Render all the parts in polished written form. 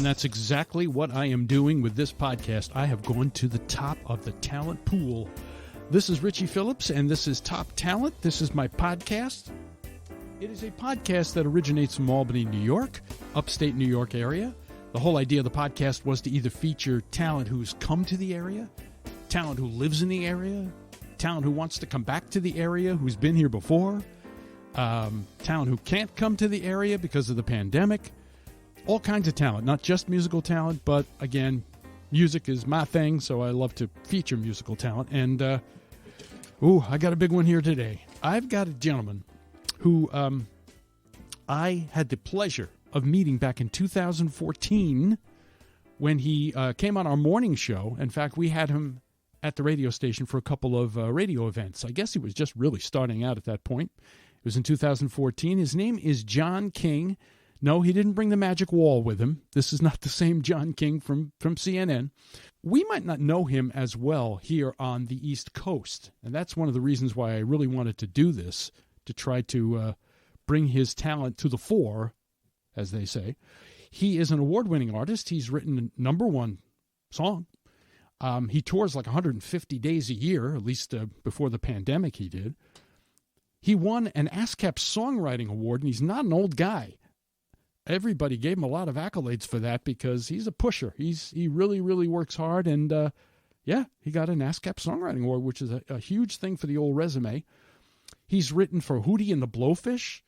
And that's exactly what I am doing with this podcast. I have gone to the top of the talent pool. This is Richie Phillips, and this is Top Talent. This is my podcast. It is a podcast that originates from Albany, New York, upstate New York area. The whole idea of the podcast was to either feature talent who's come to the area, talent who lives in the area, talent who wants to come back to the area, who's been here before, talent who can't come to the area because of the pandemic. All kinds of talent, not just musical talent, but again, music is my thing, so I love to feature musical talent. And, I got a big one here today. I've got a gentleman who I had the pleasure of meeting back in 2014 when he came on our morning show. In fact, we had him at the radio station for a couple of radio events. I guess he was just really starting out at that point. It was in 2014. His name is John King. No, he didn't bring the magic wall with him. This is not the same John King from CNN. We might not know him as well here on the East Coast, and that's one of the reasons why I really wanted to do this, to try to bring his talent to the fore, as they say. He is an award-winning artist. He's written a #1 song. He tours like 150 days a year, at least before the pandemic he did. He won an ASCAP Songwriting Award, and he's not an old guy. Everybody gave him a lot of accolades for that because he's a pusher. He really, really works hard. And, he got an ASCAP Songwriting Award, which is a huge thing for the old resume. He's written for Hootie and the Blowfish.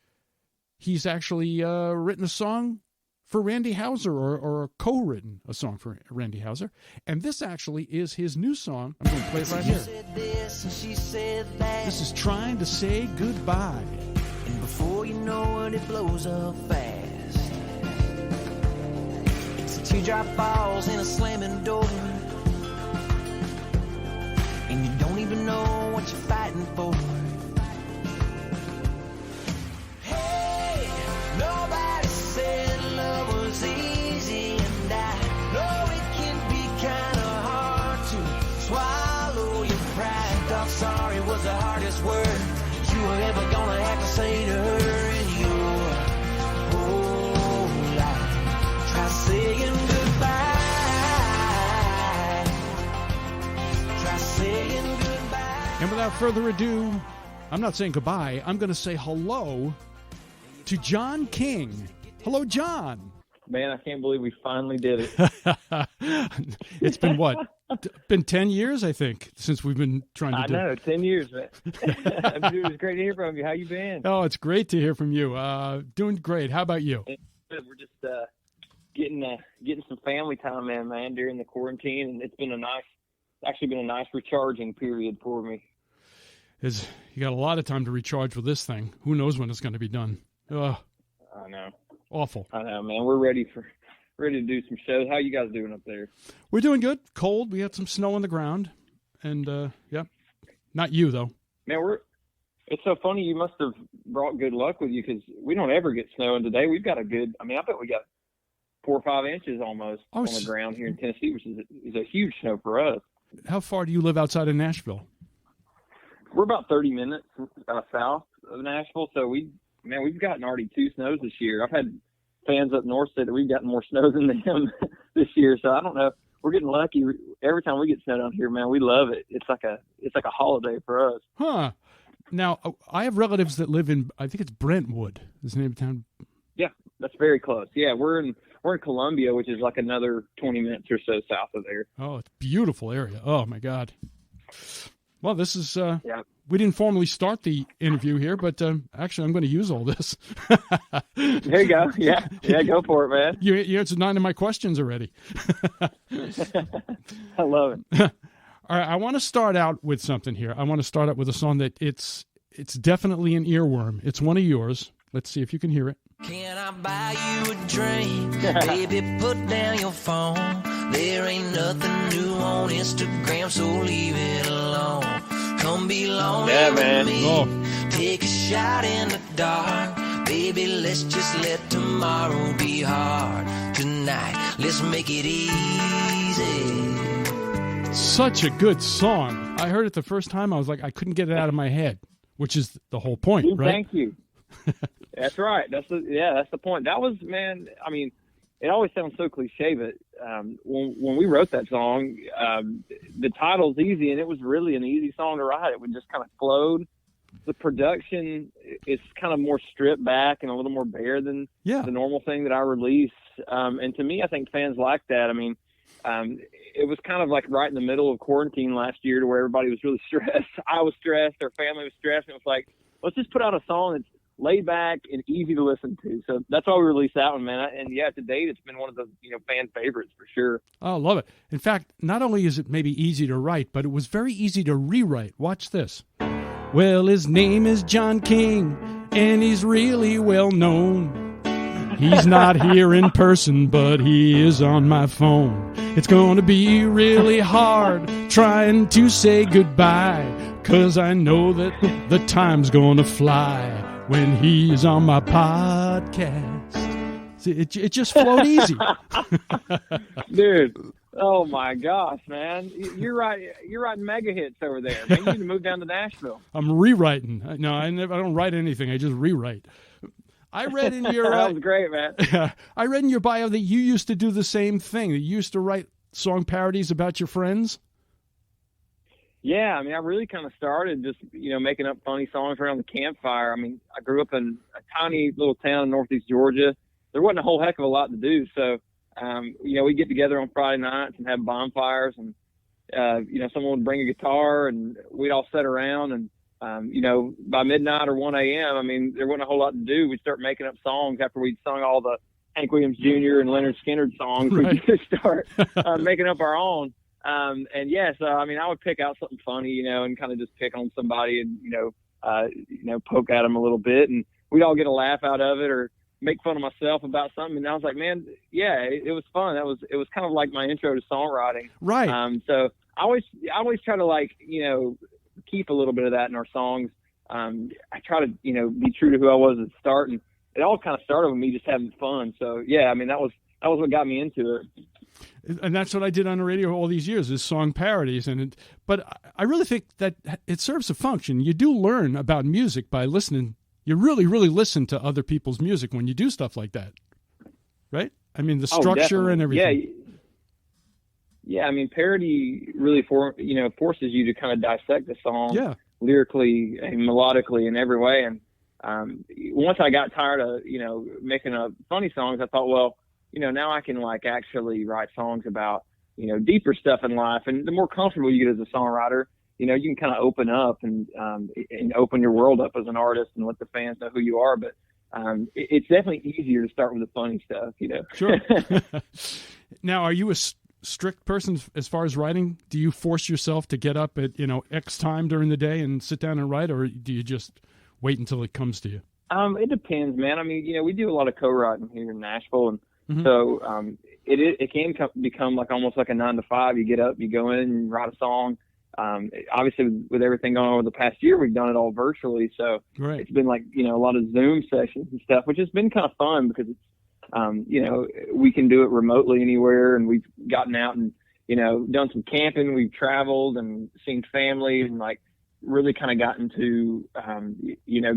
He's actually written a song for Randy Houser or co-written a song for Randy Houser. And this actually is his new song. I'm going to play it right here. This is Trying to Say Goodbye. And before you know it, it blows up fast. Teardrop falls in a slamming door, and you don't even know what you're fighting for. Hey, nobody said love was easy, and I know it can be kind of hard to swallow your pride. Thought sorry was the hardest word you were ever gonna have to say to her in your whole life. Try saying And without further ado, I'm not saying goodbye. I'm going to say hello to John King. Hello, John. Man, I can't believe we finally did it. It's been what? Been 10 years, I think, since we've been trying to do it. I know, 10 years, man. It was great to hear from you. How you been? Oh, it's great to hear from you. Doing great. How about you? We're just getting some family time in, man, during the quarantine, and it's actually been a nice recharging period for me. You got a lot of time to recharge with this thing. Who knows when it's going to be done? Ugh. I know. Awful. I know, man. We're ready to do some shows. How you guys doing up there? We're doing good. Cold. We had some snow on the ground, and not you though. Man, it's so funny. You must have brought good luck with you because we don't ever get snow, and today we've got I bet we got 4 or 5 inches almost on the ground here in Tennessee, which is a huge snow for us. How far do you live outside of Nashville? We're about 30 minutes south of Nashville, so we've gotten already 2 snows this year. I've had fans up north say that we've gotten more snow than them this year, so I don't know. We're getting lucky. Every time we get snow down here, man, we love it. It's like a holiday for us. Huh. Now, I have relatives that live in, I think it's Brentwood, is the name of town. Yeah, that's very close. Yeah, we're in Columbia, which is like another 20 minutes or so south of there. Oh, it's a beautiful area. Oh, my God. Well, this is, we didn't formally start the interview here, but actually I'm going to use all this. There you go. Yeah, go for it, man. You answered 9 of my questions already. I love it. All right, I want to start out with something here. I want to start out with a song that it's definitely an earworm. It's one of yours. Let's see if you can hear it. Can I buy you a drink? Baby, put down your phone. There ain't nothing new on Instagram, so leave it alone. Come be lonely with me. Oh. Take a shot in the dark. Baby, let's just let tomorrow be hard. Tonight, let's make it easy. Such a good song. I heard it the first time. I was like, I couldn't get it out of my head, which is the whole point, right? Thank you. That's right. That's the point. That was, man, I mean, it always sounds so cliche, but when we wrote that song, the title's easy, and it was really an easy song to write. It would just kind of flowed. The production is kind of more stripped back and a little more bare than the normal thing that I release. And to me, I think fans like that. I mean, it was kind of like right in the middle of quarantine last year to where everybody was really stressed. I was stressed. Our family was stressed. And it was like, let's just put out a song that's laid back and easy to listen to. So that's why we released that one, man. And yeah, to date, it's been one of the fan favorites for sure. Oh, love it. In fact, not only is it maybe easy to write, but it was very easy to rewrite. Watch this. Well, his name is John King, and he's really well known. He's not here in person, but he is on my phone. It's going to be really hard trying to say goodbye, 'cause I know that the time's going to fly when he's on my podcast. See, it just flowed easy. Dude. Oh my gosh, man! You're right. You're writing mega hits over there. Man, you need to move down to Nashville. I'm rewriting. No, I don't write anything. I just rewrite. I read in your that was great, man. I read in your bio that you used to do the same thing. That you used to write song parodies about your friends. Yeah, I mean, I really kind of started just making up funny songs around the campfire. I mean, I grew up in a tiny little town in northeast Georgia. There wasn't a whole heck of a lot to do, so. We get together on Friday nights and have bonfires, and someone would bring a guitar and we'd all sit around, and by midnight or 1 a.m., I mean, there wasn't a whole lot to do. We'd start making up songs after we'd sung all the Hank Williams Jr. and Leonard Skinner songs. Right. We'd just start making up our own. So I mean, I would pick out something funny, and kind of just pick on somebody and poke at them a little bit, and we'd all get a laugh out of it, or make fun of myself about something. And I was like, man, yeah, it was fun. It was kind of like my intro to songwriting. Right. So I always try to keep a little bit of that in our songs. I try to, be true to who I was at the start, and it all kind of started with me just having fun. So yeah, I mean, that was what got me into it. And that's what I did on the radio all these years, is song parodies. But I really think that it serves a function. You do learn about music by listening. You really, really listen to other people's music when you do stuff like that, right? I mean, the structure and everything. Yeah. I mean, parody really forces you to kind of dissect the song lyrically and melodically in every way. And once I got tired of making up funny songs, I thought, well, now I can actually write songs about deeper stuff in life. And the more comfortable you get as a songwriter, you can kind of open up and open your world up as an artist and let the fans know who you are. But it's definitely easier to start with the funny stuff, Sure. Now, are you a strict person as far as writing? Do you force yourself to get up at, X time during the day and sit down and write, or do you just wait until it comes to you? It depends, man. I mean, we do a lot of co-writing here in Nashville, and so it can become almost like a 9 to 5. You get up, you go in and write a song. Obviously with everything going on over the past year, we've done it all virtually. So It's been a lot of Zoom sessions and stuff, which has been kind of fun because it's, we can do it remotely anywhere, and we've gotten out and, done some camping. We've traveled and seen family, and really kind of gotten to,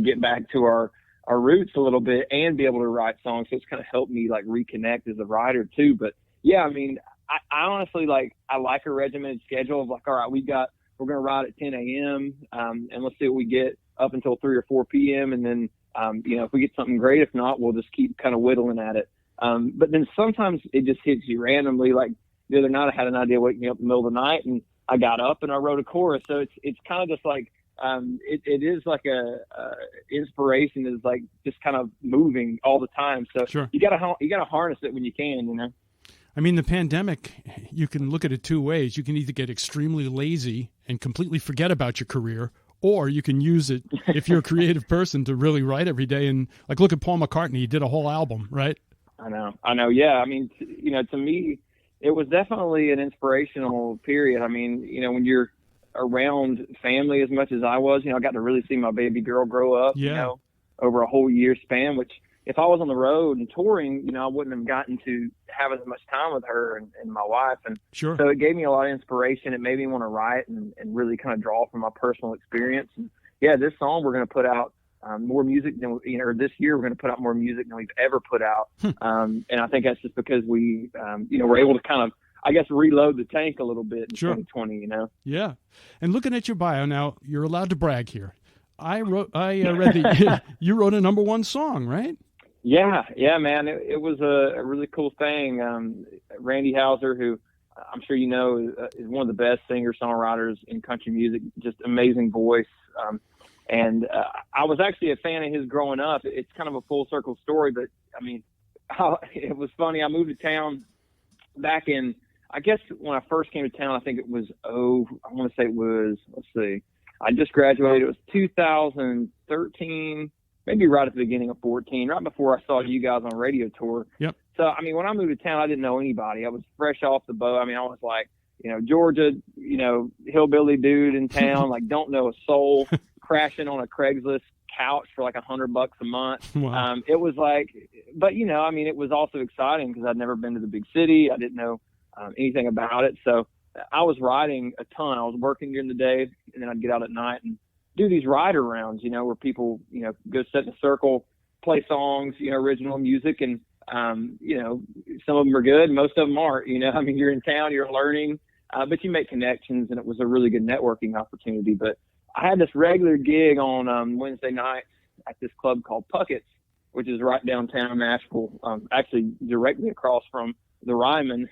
get back to our roots a little bit and be able to write songs. So it's kind of helped me reconnect as a writer too. But yeah, I mean, I honestly I like a regimented schedule of all right, we're going to ride at 10 a.m. And let's see what we get up until 3 or 4 p.m. And then, if we get something great, if not, we'll just keep kind of whittling at it. But then sometimes it just hits you randomly. Like the other night I had an idea waking up in the middle of the night, and I got up and I wrote a chorus. So it's kind of just it is like a inspiration is just kind of moving all the time. So sure. you gotta harness it when you can, I mean, the pandemic, you can look at it two ways. You can either get extremely lazy and completely forget about your career, or you can use it, if you're a creative person, to really write every day. And look at Paul McCartney. He did a whole album, right? I know. Yeah. I mean, to me, it was definitely an inspirational period. I mean, when you're around family as much as I was, I got to really see my baby girl grow up, over a whole year span, which if I was on the road and touring, I wouldn't have gotten to have as much time with her and my wife. And sure. So it gave me a lot of inspiration. It made me want to write and really kind of draw from my personal experience. And yeah, this song we're going to put out more music than or this year we're going to put out more music than we've ever put out. And I think that's just because we, we're able to kind of, I guess, reload the tank a little bit in 2020, Yeah. And looking at your bio now, you're allowed to brag here. I read that you wrote a number one song, right? Yeah, man. It was a really cool thing. Randy Houser, who I'm sure you know is one of the best singer-songwriters in country music, just amazing voice. And I was actually a fan of his growing up. It's kind of a full circle story, but I mean, it was funny. I moved to town back in, I guess when I first came to town, I think it was, I just graduated. It was 2013, maybe right at the beginning of 14, right before I saw you guys on radio tour. Yep. So, I mean, when I moved to town, I didn't know anybody. I was fresh off the boat. I mean, I was like, Georgia, hillbilly dude in town, like don't know a soul, crashing on a Craigslist couch for like $100 a month. Wow. It was like, but it was also exciting because I'd never been to the big city. I didn't know anything about it. So I was writing a ton. I was working during the day, and then I'd get out at night and do these writer rounds, where people, go sit in a circle, play songs, original music. And, some of them are good. Most of them aren't, you're in town, you're learning, but you make connections, and it was a really good networking opportunity. But I had this regular gig on Wednesday night at this club called Puckett's, which is right downtown Nashville, actually directly across from the Ryman,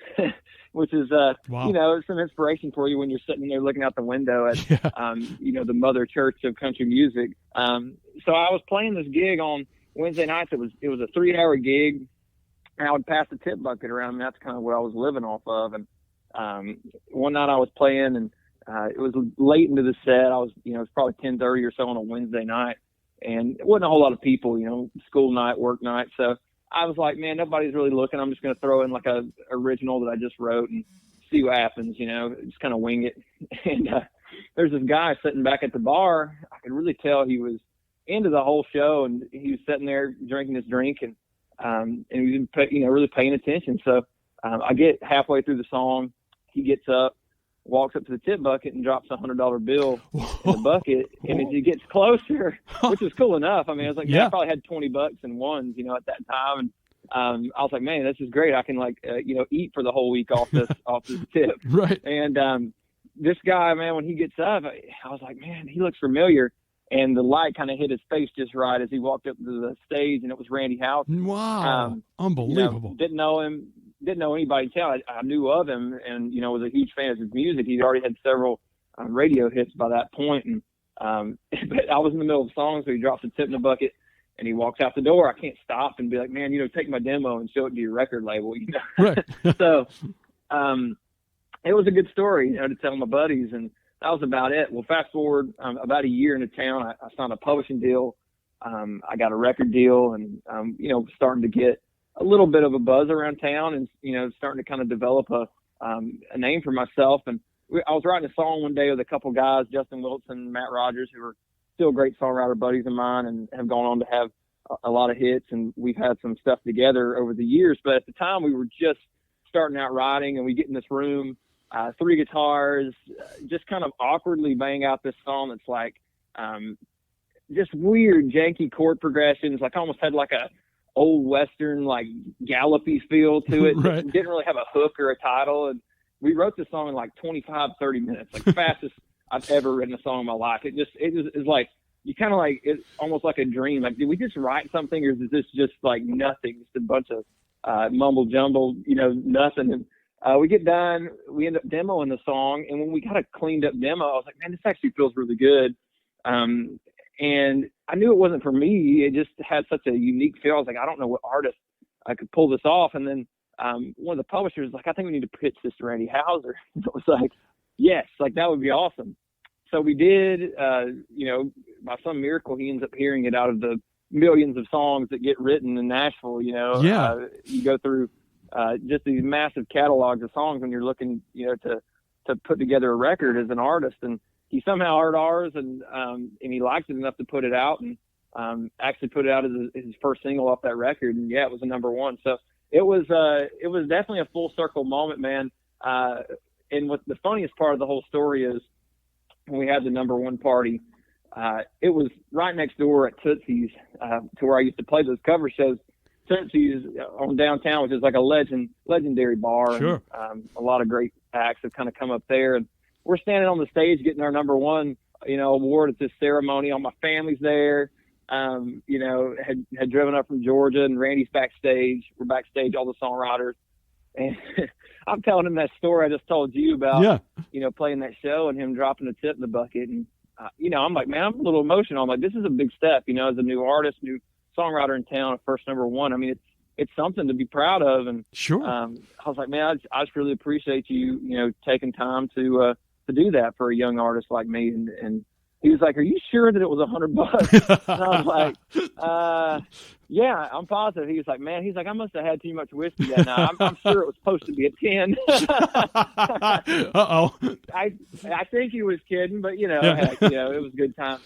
which is, wow. some inspiration for you when you're sitting there looking out the window at, the mother church of country music. So I was playing this gig on Wednesday nights. It was a 3-hour gig, and I would pass the tip bucket around, and that's kind of what I was living off of. And one night I was playing, and it was late into the set. I was, it was probably 10:30 or so on a Wednesday night, and it wasn't a whole lot of people, school night, work night. So I was like, man, nobody's really looking. I'm just going to throw in like a original that I just wrote and see what happens, just kind of wing it. And there's this guy sitting back at the bar. I could really tell he was into the whole show, and he was sitting there drinking his drink, and he was, really paying attention. So I get halfway through the song. He gets up, walks up to the tip bucket, and drops a $100 bill in the bucket. And as he gets closer, which was cool enough. I mean, I was like, I probably had $20 in ones, at that time. And I was like, man, this is great. I can eat for the whole week off this tip. Right. And this guy, man, when he gets up, I was like, man, he looks familiar. And the light kind of hit his face just right as he walked up to the stage, and it was Randy Houser. Wow. Unbelievable. Didn't know him. Didn't know anybody in town. I knew of him, and was a huge fan of his music. He'd already had several radio hits by that point, and but I was in the middle of a song, so he drops a tip in the bucket, and he walks out the door. I can't stop and be like, man, take my demo and show it to your record label, Right. So it was a good story, to tell my buddies, and that was about it. Well, fast forward about a year into town, I signed a publishing deal. I got a record deal, and starting to get a little bit of a buzz around town, and starting to kind of develop a name for myself. And I was writing a song one day with a couple guys, Justin Wilson, Matt Rogers, who are still great songwriter buddies of mine, and have gone on to have a lot of hits, and we've had some stuff together over the years. But at the time, we were just starting out writing, and we get in this room, 3 guitars, just kind of awkwardly bang out this song that's like just weird janky chord progressions, like almost had like a old Western, like gallopy feel to it. Right. It didn't really have a hook or a title. And we wrote this song in like 25, 30 minutes, like the fastest I've ever written a song in my life. It is like, you kind of like, it's almost like a dream. Like, did we just write something, or is this just like nothing? Just a bunch of mumble jumble, nothing. And we get done, we end up demoing the song. And when we got a cleaned up demo, I was like, man, this actually feels really good. And I knew it wasn't for me. It just had such a unique feel. I was like, I don't know what artist I could pull this off. And then one of the publishers was like, I think we need to pitch this to Randy Houser. And it was like, yes, like that would be awesome. So we did, by some miracle, he ends up hearing it out of the millions of songs that get written in Nashville. Yeah. You go through just these massive catalogs of songs when you're looking, to put together a record as an artist. And he somehow heard ours, and he liked it enough to put it out, and actually put it out as his first single off that record. And it was a number one. So it was definitely a full circle moment, man. And what the funniest part of the whole story is, when we had the number one party, it was right next door at Tootsie's, to where I used to play those cover shows. Tootsie's on downtown, which is like a legendary bar. Sure. And, a lot of great acts have kind of come up there, and we're standing on the stage getting our number one, award at this ceremony. All my family's there. Had driven up from Georgia, and Randy's backstage. We're backstage, all the songwriters. And I'm telling him that story I just told you about, playing that show and him dropping the tip in the bucket. And, I'm like, man, I'm a little emotional. I'm like, this is a big step, as a new artist, new songwriter in town, a first number one. I mean, it's something to be proud of. And sure. I was like, man, I just really appreciate you, taking time to do that for a young artist like me. And he was like, are you sure that it was $100? And I was like, yeah, I'm positive. He was like, man, I must have had too much whiskey that night. I'm sure it was supposed to be a 10. Uh-oh. I think he was kidding, but heck, it was a good time.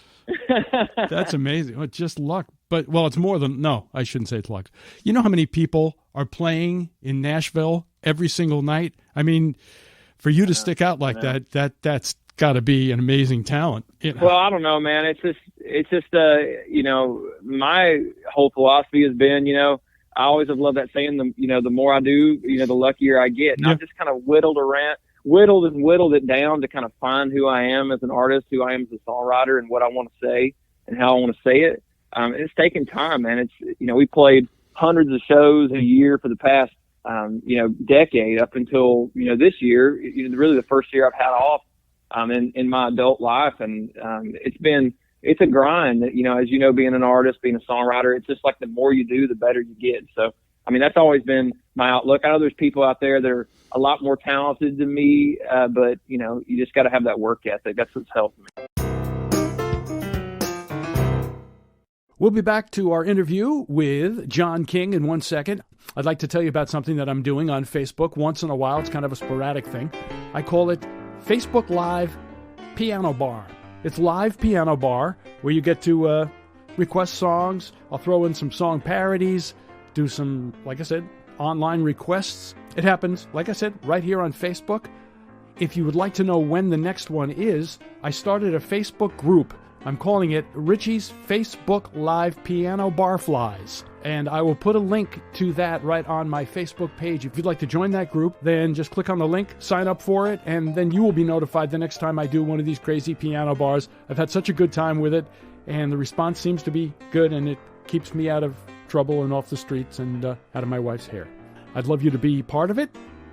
That's amazing. Well, just luck. But, it's more than, no, I shouldn't say it's luck. You know how many people are playing in Nashville every single night? I mean, for you to stick out like that's got to be an amazing talent. Well, I don't know, man. It's just my whole philosophy has been, I always have loved that saying, the more I do, the luckier I get. And I've just kind of whittled it down to kind of find who I am as an artist, who I am as a songwriter, and what I want to say and how I want to say it. It's taken time, man. It's, we played hundreds of shows a year for the past, decade up until, this year, really the first year I've had off, in my adult life. And, it's a grind that, as being an artist, being a songwriter, it's just like the more you do, the better you get. So, I mean, that's always been my outlook. I know there's people out there that are a lot more talented than me, but, you just got to have that work ethic. That's what's helped me. We'll be back to our interview with John King in 1 second. I'd like to tell you about something that I'm doing on Facebook once in a while. It's kind of a sporadic thing. I call it Facebook Live Piano Bar. It's live piano bar where you get to request songs. I'll throw in some song parodies, do some, like I said, online requests. It happens, like I said, right here on Facebook. If you would like to know when the next one is, I started a Facebook group. I'm calling it Richie's Facebook Live Piano Barflies. And I will put a link to that right on my Facebook page. If you'd like to join that group, then just click on the link, sign up for it, and then you will be notified the next time I do one of these crazy piano bars. I've had such a good time with it, and the response seems to be good, and it keeps me out of trouble and off the streets and out of my wife's hair. I'd love you to be part of it,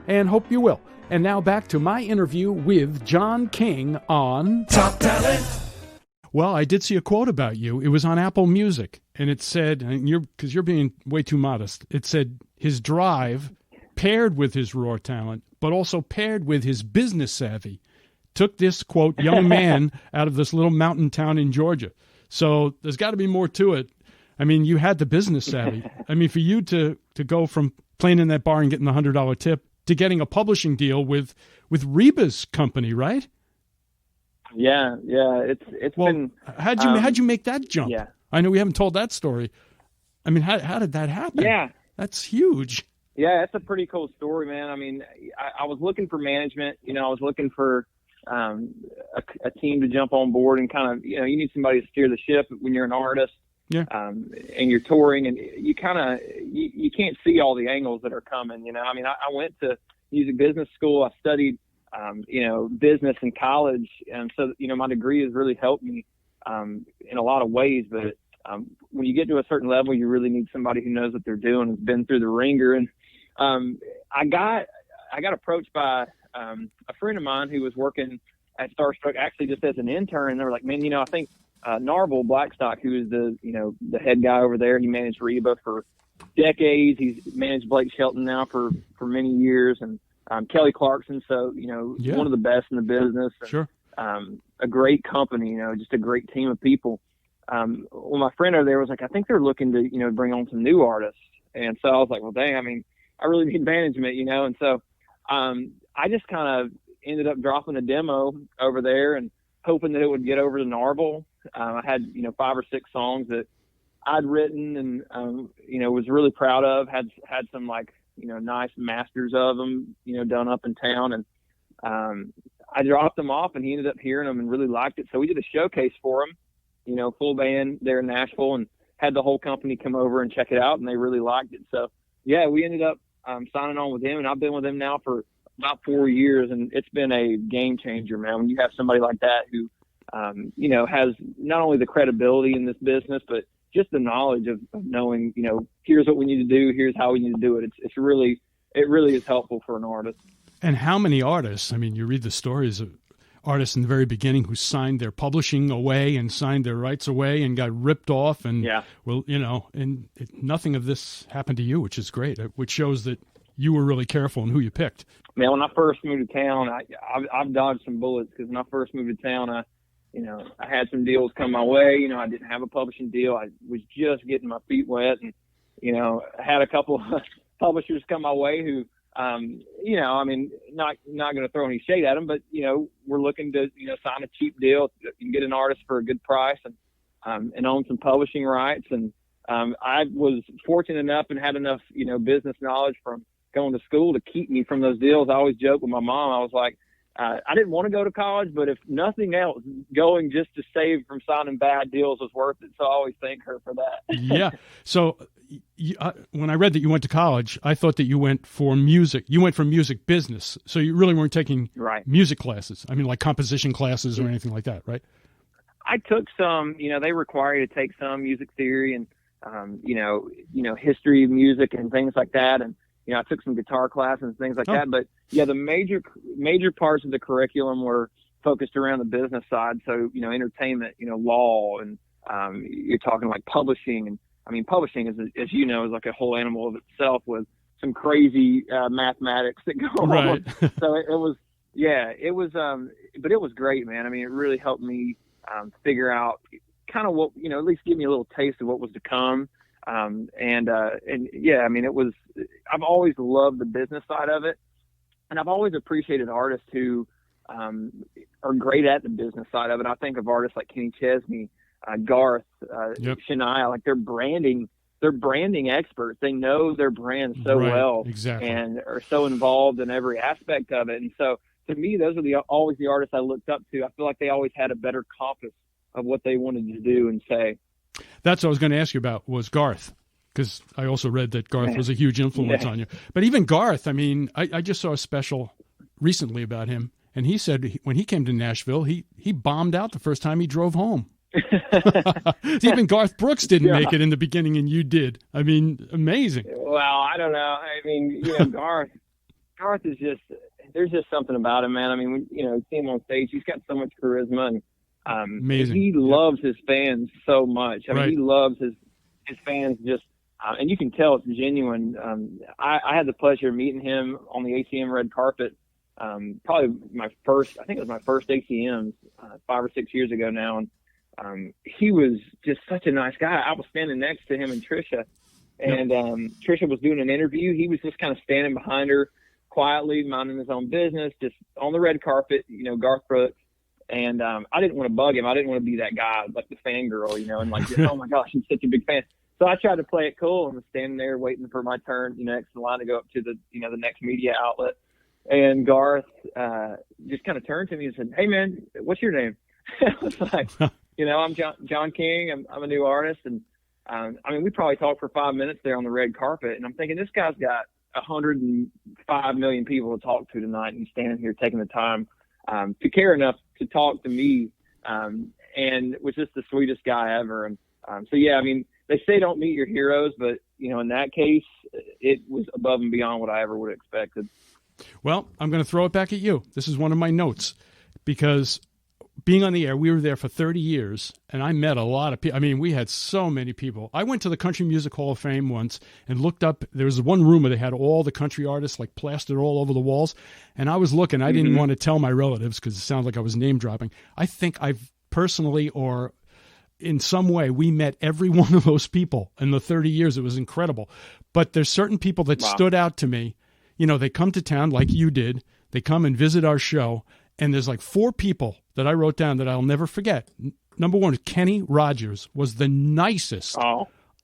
and hope you will. And now back to my interview with John King on Top Talent. Well, I did see a quote about you. It was on Apple Music, and it said, and because you're being way too modest, it said his drive paired with his raw talent, but also paired with his business savvy, took this, quote, young man out of this little mountain town in Georgia. So there's got to be more to it. I mean, you had the business savvy. I mean, for you to go from playing in that bar and getting the $100 tip to getting a publishing deal with Reba's company, right? Yeah. It's been. How'd you make that jump? Yeah. I know we haven't told that story. I mean, how did that happen? Yeah. That's huge. Yeah, it's a pretty cool story, man. I mean, I was looking for management. I was looking for a team to jump on board and kind of, you need somebody to steer the ship when you're an artist. Yeah. And you're touring, and you kind of you can't see all the angles that are coming. I mean, I went to music business school. I studied business in college. And so, my degree has really helped me in a lot of ways. But when you get to a certain level, you really need somebody who knows what they're doing, has been through the ringer. And I got approached by a friend of mine who was working at Starstruck, actually just as an intern. And they were like, man, I think Narvel Blackstock, who is the head guy over there, he managed Reba for decades. He's managed Blake Shelton now for many years. And Kelly Clarkson, so, one of the best in the business. And, sure. A great company, just a great team of people. Well, my friend over there was like, I think they're looking to, bring on some new artists. And so I was like, well, dang, I mean, I really need management, And so I just kind of ended up dropping a demo over there and hoping that it would get over to Narvel. I had, 5 or 6 songs that I'd written and, was really proud of, had some nice masters of them, done up in town. And I dropped them off, and he ended up hearing them and really liked it. So we did a showcase for him. full band there in Nashville, and had the whole company come over and check it out, and they really liked it. So yeah, we ended up signing on with him, and I've been with him now for about 4 years, and it's been a game changer, man. When you have somebody like that who, has not only the credibility in this business, but just the knowledge of knowing, here's what we need to do, here's how we need to do it. It really is helpful for an artist. And how many artists? I mean, you read the stories of artists in the very beginning who signed their publishing away and signed their rights away and got ripped off, and nothing of this happened to you, which is great, which shows that you were really careful in who you picked. Man, when I first moved to town, I've dodged some bullets, because when I first moved to town, I had some deals come my way. I didn't have a publishing deal. I was just getting my feet wet, and I had a couple of publishers come my way who, not going to throw any shade at them, but we're looking to sign a cheap deal and get an artist for a good price, and own some publishing rights. And I was fortunate enough and had enough business knowledge from going to school to keep me from those deals. I always joke with my mom. I was like, I didn't want to go to college, but if nothing else, going just to save from signing bad deals was worth it. So I always thank her for that. Yeah. So when I read that you went to college, I thought that you went for music. You went for music business. So you really weren't taking music classes. I mean, like composition classes or anything like that, right? I took some, they require you to take some music theory and, history of music and things like that. And, I took some guitar classes and things like that. But yeah, the major parts of the curriculum were focused around the business side. So, entertainment, law, and you're talking like publishing. And I mean, publishing is like a whole animal of itself with some crazy mathematics that go on. So it was, but it was great, man. I mean, it really helped me figure out kind of what, at least give me a little taste of what was to come. It was, I've always loved the business side of it, and I've always appreciated artists who are great at the business side of it. I think of artists like Kenny Chesney, Garth, Shania, like they're branding experts. They know their brand so well, and are so involved in every aspect of it. And so to me, those are always the artists I looked up to. I feel like they always had a better compass of what they wanted to do and say. That's what I was going to ask you about, was Garth, because I also read that Garth was a huge influence on you. But even Garth, I mean, I just saw a special recently about him, and he said when he came to Nashville, he bombed out the first time he drove home. Even Garth Brooks didn't make it in the beginning, and you did. I mean, amazing. Well, I don't know. I mean, Garth is just, there's just something about him, man. I mean, when, see him on stage, he's got so much charisma, and amazing. He loves his fans so much. I mean, he loves his fans just, and you can tell it's genuine. I had the pleasure of meeting him on the ACM red carpet. Probably I think it was my first ACMs 5 or 6 years ago now. And he was just such a nice guy. I was standing next to him and Trisha, and Trisha was doing an interview. He was just kind of standing behind her quietly, minding his own business, just on the red carpet, Garth Brooks. And I didn't want to bug him. I didn't want to be that guy, like the fangirl, and like, oh my gosh, I'm such a big fan. So I tried to play it cool and was standing there waiting for my turn, next in line to go up to the next media outlet. And Garth just kind of turned to me and said, "Hey man, what's your name?" I was like, I'm John King. I'm a new artist. And we probably talked for 5 minutes there on the red carpet. And I'm thinking, this guy's got 105 million people to talk to tonight, and he's standing here taking the time to care enough to talk to me, and was just the sweetest guy ever. And they say don't meet your heroes, but in that case, it was above and beyond what I ever would have expected. Well, I'm going to throw it back at you. This is one of my notes, because being on the air, we were there for 30 years, and I met a lot of people. I mean, we had so many people. I went to the Country Music Hall of Fame once and looked up. There was one room where they had all the country artists like plastered all over the walls, and I was looking. I didn't want to tell my relatives because it sounded like I was name dropping. I think I've personally, or in some way, we met every one of those people in the 30 years. It was incredible. But there's certain people that stood out to me. They come to town like you did. They come and visit our show, and there's like 4 people that I wrote down that I'll never forget. Number one, Kenny Rogers was the nicest.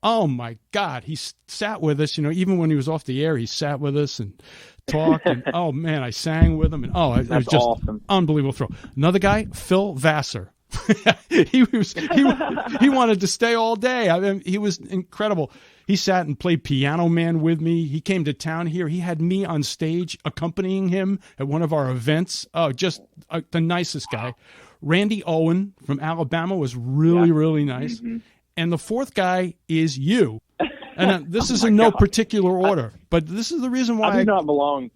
Oh my God. He sat with us, even when he was off the air, he sat with us and talked. And oh man, I sang with him. And it was just awesome. Unbelievable throw. Another guy, Phil Vassar. he wanted to stay all day. I mean, he was incredible. He sat and played Piano Man with me. He came to town here. He had me on stage accompanying him at one of our events. Oh, just the nicest guy. Randy Owen from Alabama was really nice. Mm-hmm. And the fourth guy is you. And this is in no particular order, but this is the reason why I do not belong.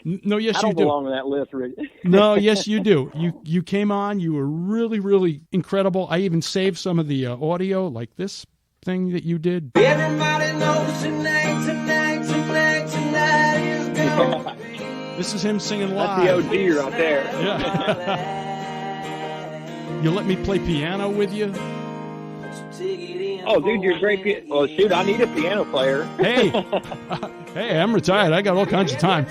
No, yes, I don't you do. belong on that list, Rick. No, yes, you do. You came on. You were really incredible. I even saved some of the audio, like this thing that you did. Everybody knows tonight is gonna be. This is him singing live. That's the OG right there. Yeah. You let me play piano with you? Oh, dude, you're a great well, shoot, I need a piano player. Hey, I'm retired. I got all kinds of time.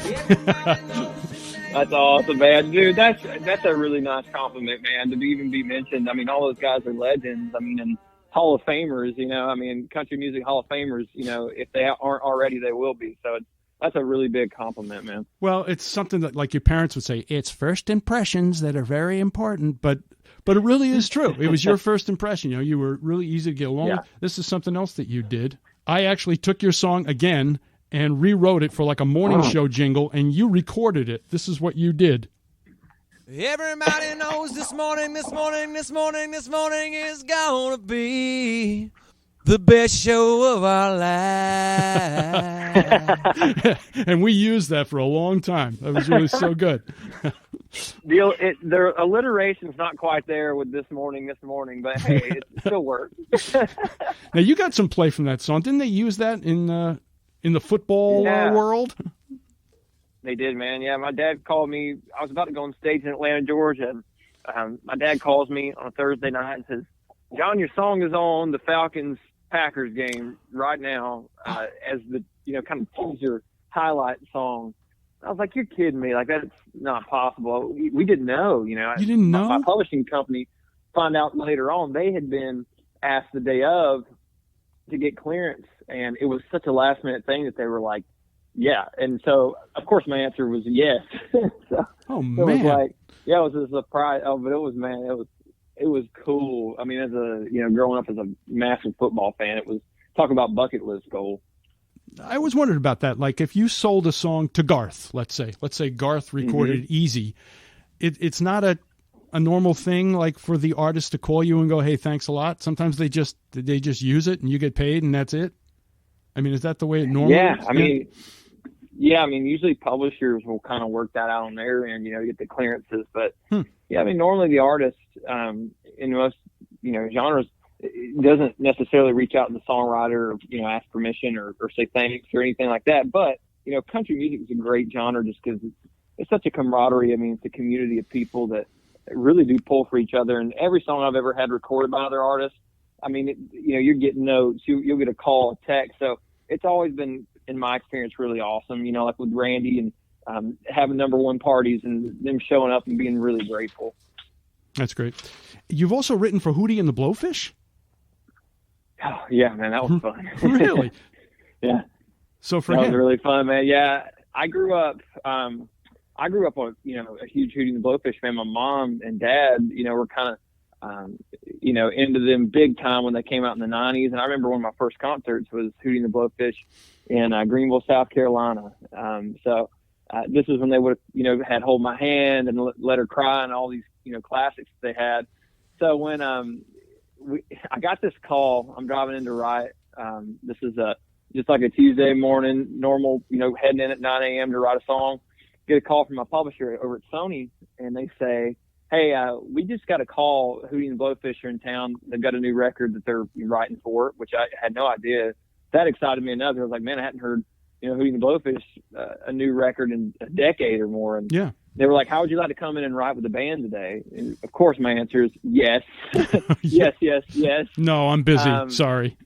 That's awesome, man. Dude, that's a really nice compliment, man, to even be mentioned. I mean, all those guys are legends. I mean, and Hall of Famers, you know. I mean, country music Hall of Famers, you know, if they aren't already, they will be. So that's a really big compliment, man. Well, it's something that, like your parents would say, it's first impressions that are very important, but it really is true. It was your first impression. You know, you were really easy to get along with. This is something else that you did. I actually took your song again and rewrote it for like a morning show jingle, and you recorded it. This is what you did. Everybody knows this morning is gonna be the best show of our life. And we used that for a long time. That was really so good. The alliteration's not quite there with this morning, but hey, it still works. Now, you got some play from that song. Didn't they use that in the football world? They did, man. Yeah, my dad called me. I was about to go on stage in Atlanta, Georgia, and my dad calls me on a Thursday night and says, "John, your song is on the Falcons-Packers game right now as the, you know, kind of teaser highlight song." I was like, "You're kidding me. Like, that's not possible." We didn't know, you know. You didn't know? My publishing company found out later on they had been asked the day of to get clearance, and it was such a last-minute thing that they were like, yeah. And so, of course, my answer was yes. So, man. It was like, yeah, it was a surprise. Oh, but it was cool. I mean, as a, you know, growing up as a massive football fan, it was, talk about bucket list goal. I always wondered about that. Like, if you sold a song to Garth, let's say Garth recorded Easy, it's not a normal thing, like, for the artist to call you and go, "Hey, thanks a lot." Sometimes they just use it and you get paid and that's it. I mean, is that the way it normally is? I mean, usually publishers will kind of work that out on their end, you know, get the clearances. But yeah, I mean, normally the artist in most, you know, genres, it doesn't necessarily reach out to the songwriter, or, you know, ask permission or say thanks or anything like that. But, you know, country music is a great genre just because it's such a camaraderie. I mean, it's a community of people that really do pull for each other. And every song I've ever had recorded by other artists, I mean, you know, you're getting notes, you'll get a call, a text. So it's always been, in my experience, really awesome. You know, like with Randy and having #1 parties and them showing up and being really grateful. That's great. You've also written for Hootie and the Blowfish? Oh, yeah, man, that was fun. Really? Yeah. So for that him, was really fun, man. Yeah, I grew up a, you know, a huge Hootie and the Blowfish fan. My mom and dad, you know, were kind of, you know, into them big time when they came out in the 90s. And I remember one of my first concerts was Hootie and the Blowfish in Greenville, South Carolina. So this is when they would have, you know, had Hold My Hand and Let Her Cry and all these, you know, classics that they had. So when I got this call, I'm driving into Wright. This is just like a Tuesday morning, normal, you know, heading in at 9 a.m. to write a song. Get a call from my publisher over at Sony, and they say, "Hey, we just got a call. Hootie and the Blowfish are in town. They've got a new record that they're writing for," which I had no idea. That excited me enough. I was like, man, I hadn't heard, you know, Hootie and the Blowfish, a new record in a decade or more. And yeah, they were like, "How would you like to come in and write with the band today?" And of course, my answer is yes. yes. No, I'm busy. Sorry.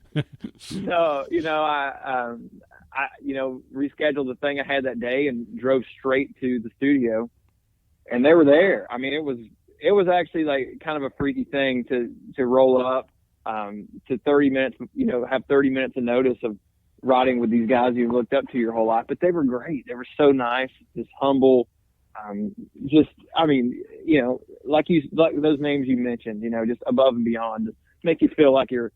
So, you know, I you know, rescheduled the thing I had that day and drove straight to the studio, and they were there. I mean, it was actually like kind of a freaky thing to roll up to 30 minutes, you know, have 30 minutes of notice of writing with these guys you've looked up to your whole life. But they were great. They were so nice, just humble, just, I mean, you know, like those names you mentioned, you know, just above and beyond, just make you feel like you're,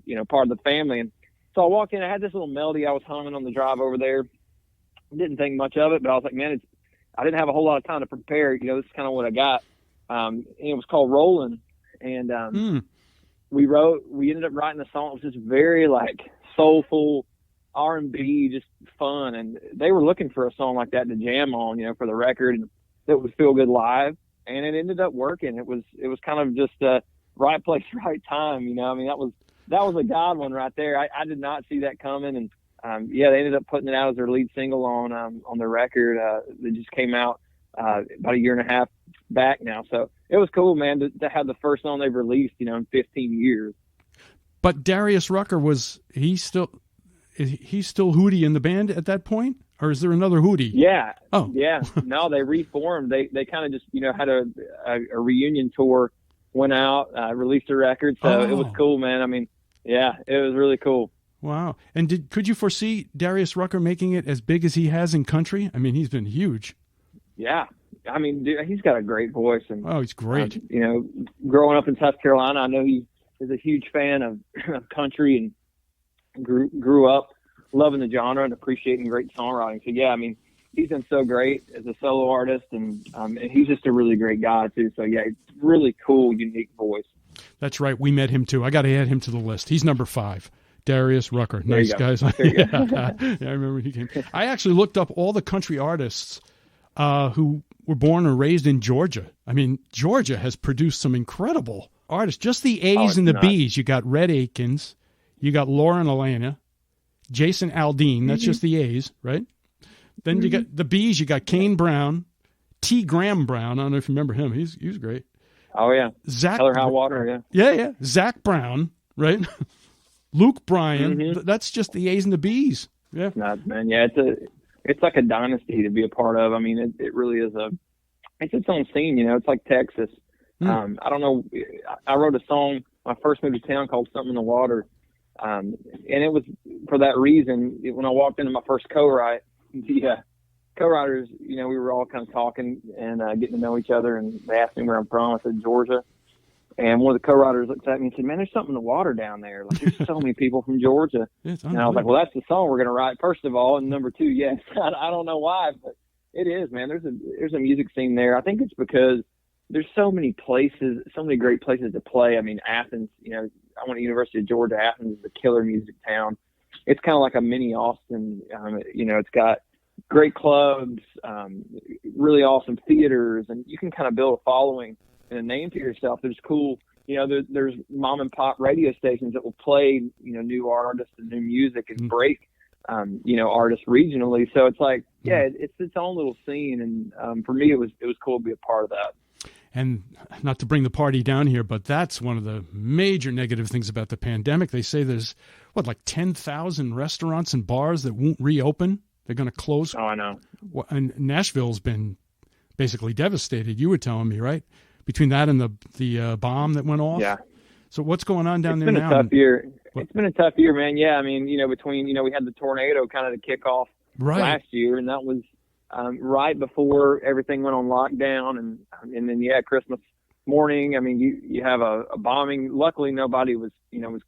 you know, part of the family. And so I walked in, I had this little melody I was humming on the drive over there. Didn't think much of it, but I was like, man, I didn't have a whole lot of time to prepare. You know, this is kind of what I got. And it was called Rollin'. And we ended up writing a song. It was just very like soulful R&B, just fun. And they were looking for a song like that to jam on, you know, for the record, and that would feel good live. And it ended up working. It was kind of just right place, right time. You know, I mean, that was a God one right there. I did not see that coming. And yeah, they ended up putting it out as their lead single on their record that just came out about a year and a half back now. So it was cool, man, to have the first song they've released, you know, in 15 years. But Darius Rucker, is he still Hootie in the band at that point, or is there another Hootie? Yeah. Oh, yeah. No, they reformed. They kind of just, you know, had a reunion tour, went out, released a record. So It was cool, man. I mean, yeah, it was really cool. Wow. And could you foresee Darius Rucker making it as big as he has in country? I mean, he's been huge. Yeah. I mean, dude, he's got a great voice. And he's great. You know, growing up in South Carolina, I know he is a huge fan of country and grew up loving the genre and appreciating great songwriting. So, yeah, I mean, he's been so great as a solo artist, and he's just a really great guy, too. So, yeah, really cool, unique voice. That's right. We met him, too. I got to add him to the list. He's number 5. Darius Rucker. Nice guys. Yeah, I remember he came. I actually looked up all the country artists who were born or raised in Georgia. I mean, Georgia has produced some incredible artists. Just the A's and the B's. You got Red Akins. You got Lauren Elena. Jason Aldean. That's just the A's, right? Then you got the B's. You got Kane Brown. T. Graham Brown. I don't know if you remember him. He's great. Oh, yeah. Hell or High Water, yeah. Yeah. Zach Brown, right? Luke Bryan. That's just the A's and the B's. Yeah. Man, yeah, it's like a dynasty to be a part of. I mean, it really is it's its own scene, you know. It's like Texas. I don't know. I wrote a song, my first move to town, called Something in the Water. And it was for that reason. When I walked into my first co-write, the co-writers, you know, we were all kind of talking and getting to know each other, and they asked me where I'm from. I said, Georgia. And one of the co-writers looked at me and said, man, there's something in the water down there. Like, there's so many people from Georgia. And I was like, well, that's the song we're going to write, first of all. And number 2, yes. I don't know why, but it is, man. There's a music scene there. I think it's because there's so many places, so many great places to play. I mean, Athens, you know, I went to University of Georgia. Athens is a killer music town. It's kind of like a mini Austin. You know, it's got great clubs, really awesome theaters, and you can kind of build a following and a name for yourself. There's cool, you know, there's mom and pop radio stations that will play, you know, new artists and new music and break, you know, artists regionally. So it's like, yeah, it's its own little scene. And for me, it was cool to be a part of that. And not to bring the party down here, but that's one of the major negative things about the pandemic. They say there's, like 10,000 restaurants and bars that won't reopen. They're going to close. Oh, I know. And Nashville's been basically devastated. You were telling me, right? Between that and the bomb that went off. Yeah. So what's going on down there now? It's been a tough year. It's been a tough year, man. Yeah, I mean, you know, we had the tornado kind of to kick off last year, and that was right before everything went on lockdown, and then Christmas morning. I mean, you have a bombing. Luckily, nobody was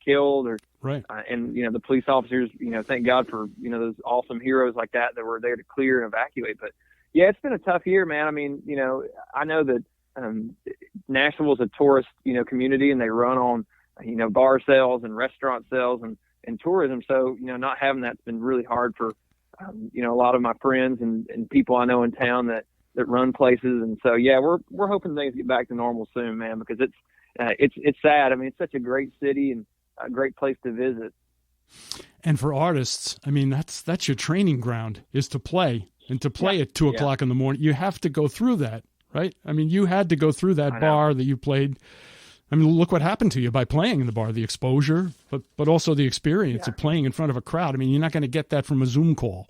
killed or right. And you know, the police officers, you know, thank God for, you know, those awesome heroes like that were there to clear and evacuate. But yeah, it's been a tough year, man. I mean, you know, I know that Nashville is a tourist, you know, community, and they run on, you know, bar sales and restaurant sales and tourism. So, you know, not having that's been really hard for, you know, a lot of my friends and people I know in town that run places. And so, yeah, we're hoping things get back to normal soon, man, because it's sad. I mean, it's such a great city and a great place to visit. And for artists, I mean, that's your training ground, is to play, and to play at 2 o'clock in the morning. You have to go through that, right? I mean, you had to go through that bar that you played. I mean, look what happened to you by playing in the bar, the exposure, but also the experience of playing in front of a crowd. I mean, you're not going to get that from a Zoom call.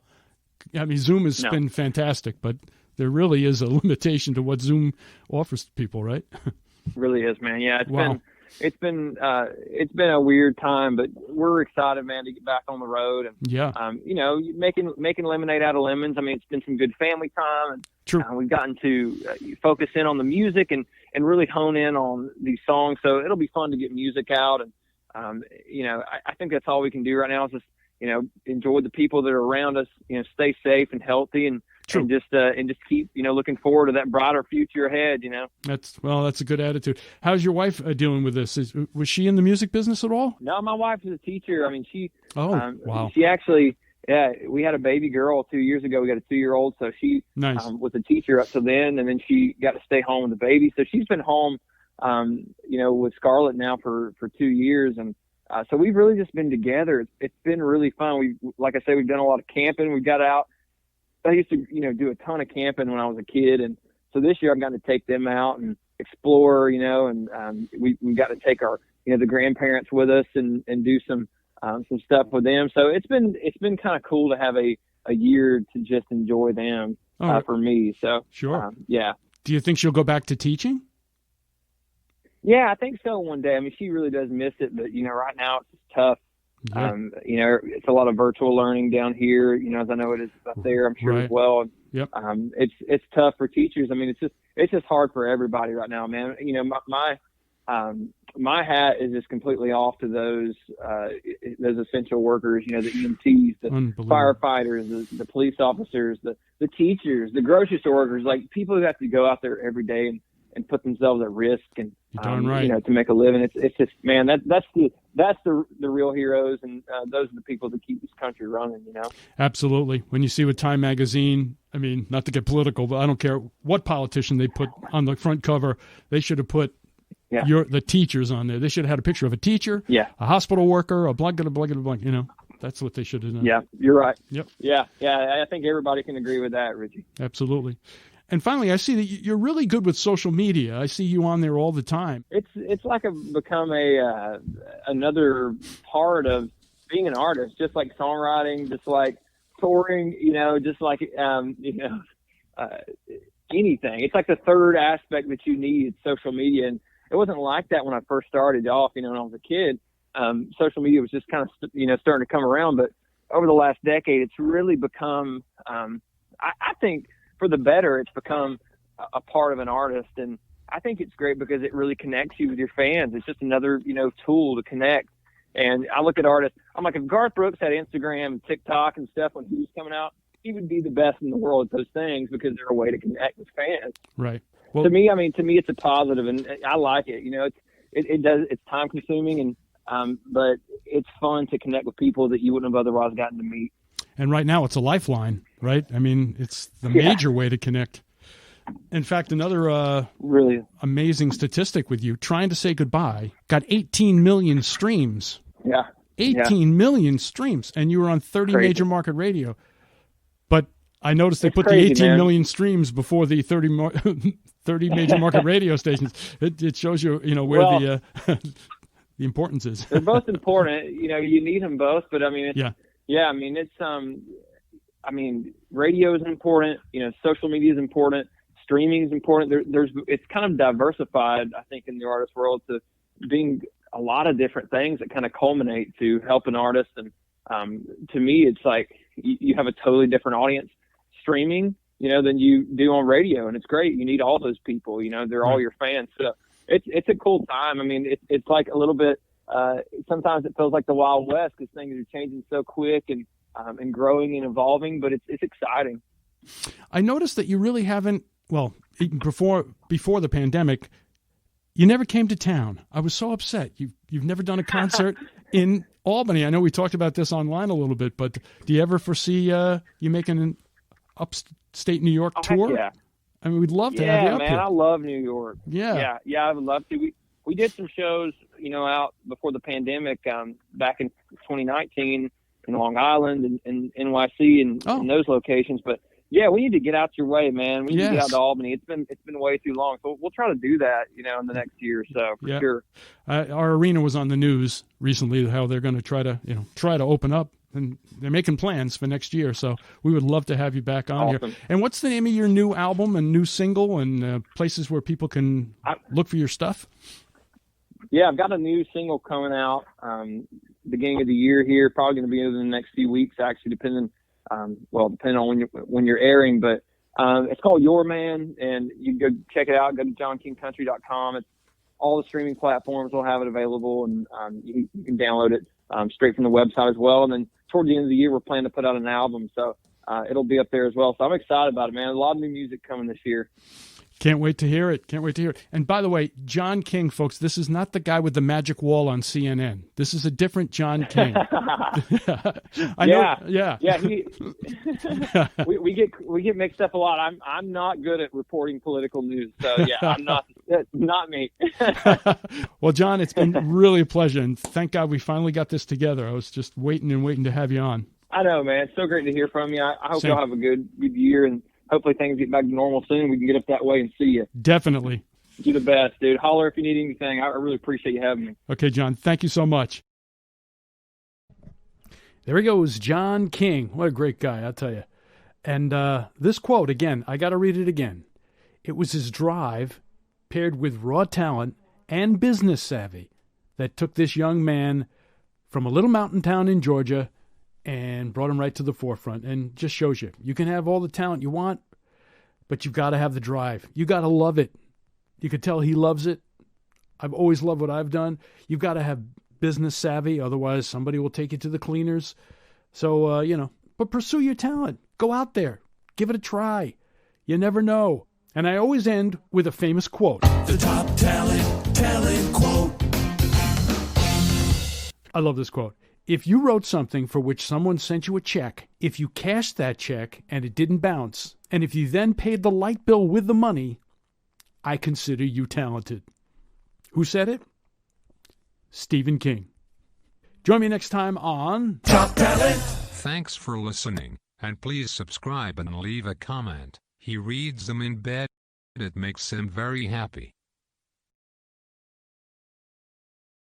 I mean, Zoom has been fantastic, but there really is a limitation to what Zoom offers to people, right? Really is, man. Yeah, it's been, it's been a weird time, but we're excited, man, to get back on the road and making lemonade out of lemons. I mean, it's been some good family time, and True. We've gotten to focus in on the music and really hone in on these songs. So it'll be fun to get music out, and I think that's all we can do right now is just enjoy the people that are around us, stay safe and healthy, and just keep looking forward to that brighter future ahead. That's a good attitude. How's your wife dealing with this? Was she in the music business at all? No, my wife is a teacher. I mean, wow. She actually, we had a baby girl 2 years ago. We got a 2-year-old, so she nice. Was a teacher up to then, and then she got to stay home with the baby. So she's been home, with Scarlett now for 2 years, and so we've really just been together. It's been really fun. Like I said, we've done a lot of camping. We got out. I used to, do a ton of camping when I was a kid, and so this year I've gotten to take them out and explore, and we got to take our, the grandparents with us and do some stuff with them. So it's been kind of cool to have a year to just enjoy them for me. So sure, yeah. Do you think she'll go back to teaching? Yeah, I think so one day. I mean, she really does miss it, but right now it's just tough. Yeah. It's a lot of virtual learning down here, as I know it is up there, I'm sure right. as well. Yep. It's tough for teachers. I mean, it's just hard for everybody right now, man. My hat is just completely off to those essential workers, the EMTs, the firefighters, the police officers, the teachers, the grocery store workers, like people who have to go out there every day and put themselves at risk and right. to make a living. It's just, man, that's the real heroes, and those are the people that keep this country running. Absolutely. When you see with Time magazine, I mean, not to get political, but I don't care what politician they put on the front cover, they should have put the teachers on there. They should have had a picture of a teacher, a hospital worker, a blank, that's what they should have done. Yeah, you're right. Yep. Yeah. I think everybody can agree with that, Richie. Absolutely. And finally, I see that you're really good with social media. I see you on there all the time. It's like become another part of being an artist, just like songwriting, just like touring, just like anything. It's like the third aspect that you need, social media. And it wasn't like that when I first started off, when I was a kid. Social media was just kind of, starting to come around. But over the last decade, it's really become, I think, for the better, it's become a part of an artist. And I think it's great because it really connects you with your fans. It's just another, tool to connect. And I look at artists, I'm like, if Garth Brooks had Instagram and TikTok and stuff when he was coming out, he would be the best in the world at those things because they're a way to connect with fans. Right. Well, to me, it's a positive, and I like it. It's time consuming, and but it's fun to connect with people that you wouldn't have otherwise gotten to meet. And right now it's a lifeline, right? I mean, it's the major way to connect. In fact, another really amazing statistic with you, Trying to Say Goodbye, got 18 million streams. Yeah. 18 million streams, and you were on 30 major market radio. But I noticed they put the 18 million streams before the 30 major market radio stations. It shows you, where the the importance is. They're both important. You need them both, but I mean, radio is important. Social media is important. Streaming is important. It's kind of diversified, I think, in the artist world to being a lot of different things that kind of culminate to help an artist. And to me, it's like you have a totally different audience streaming, than you do on radio, and it's great. You need all those people. They're all your fans. So it's a cool time. I mean, it's like a little bit. Sometimes it feels like the Wild West because things are changing so quick and growing and evolving, but it's exciting. I noticed that you really haven't. Well, even before the pandemic, you never came to town. I was so upset. You've never done a concert in Albany. I know we talked about this online a little bit, but do you ever foresee you making an upstate New York tour? Yeah. I mean, we'd love to have you up here. here. I love New York. Yeah, I would love to. We did some shows, out before the pandemic back in 2019 in Long Island and NYC and those locations, but. Yeah, we need to get out your way, man. We need to get out to Albany. It's been way too long, so we'll try to do that, in the next year or so for sure. Our arena was on the news recently how they're going to try to open up, and they're making plans for next year. So we would love to have you back on here. And what's the name of your new album and new single and places where people can look for your stuff? Yeah, I've got a new single coming out beginning of the year here. Probably going to be in the next few weeks, actually, depending on when you're airing. But it's called Your Man, and you can go check it out. Go to johnkingcountry.com. It's all the streaming platforms will have it available, and you can download it straight from the website as well. And then toward the end of the year, we're planning to put out an album, so it'll be up there as well. So I'm excited about it, man. A lot of new music coming this year. Can't wait to hear it. Can't wait to hear it. And by the way, John King, folks, this is not the guy with the magic wall on CNN. This is a different John King. Yeah. We get mixed up a lot. I'm not good at reporting political news, so yeah, I'm not me. Well, John, it's been really a pleasure, and thank God we finally got this together. I was just waiting to have you on. I know, man. It's so great to hear from you. I hope y'all have a good year, and hopefully things get back to normal soon. We can get up that way and see you. Definitely. You're the best, dude. Holler if you need anything. I really appreciate you having me. Okay, John. Thank you so much. There he goes, John King. What a great guy, I'll tell you. And this quote, again, I got to read it again. It was his drive paired with raw talent and business savvy that took this young man from a little mountain town in Georgia and brought him right to the forefront, and just shows you can have all the talent you want, but you've got to have the drive. You got to love it. You could tell he loves it. I've always loved what I've done. You've got to have business savvy, otherwise somebody will take you to the cleaners. So, but pursue your talent. Go out there. Give it a try. You never know. And I always end with a famous quote. The top talent quote. I love this quote. If you wrote something for which someone sent you a check, if you cashed that check and it didn't bounce, and if you then paid the light bill with the money, I consider you talented. Who said it? Stephen King. Join me next time on Top Talent. Thanks for listening, and please subscribe and leave a comment. He reads them in bed. It makes him very happy.